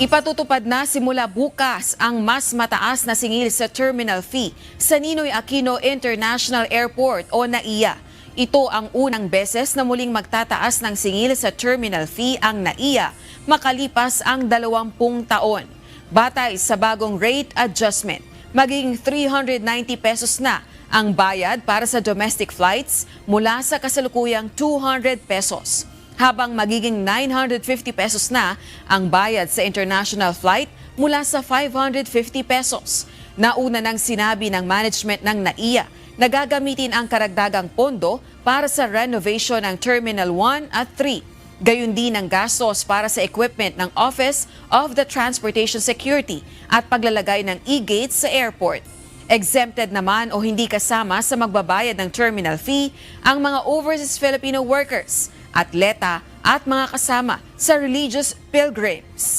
Ipatutupad na simula bukas ang mas mataas na singil sa terminal fee sa Ninoy Aquino International Airport o NAIA. Ito ang unang beses na muling magtataas ng singil sa terminal fee ang NAIA makalipas ang 20 taon. Batay sa bagong rate adjustment, magiging 390 pesos na ang bayad para sa domestic flights mula sa kasalukuyang 200 pesos. Habang magiging 950 pesos na ang bayad sa international flight mula sa 550 pesos. Nauna nang sinabi ng management ng NAIA na gagamitin ang karagdagang pondo para sa renovation ng Terminal 1 at 3. Gayon din ang gastos para sa equipment ng Office of the Transportation Security at paglalagay ng e-gates sa airport. Exempted naman o hindi kasama sa magbabayad ng terminal fee ang mga overseas Filipino workers, atleta at mga kasama sa religious pilgrims.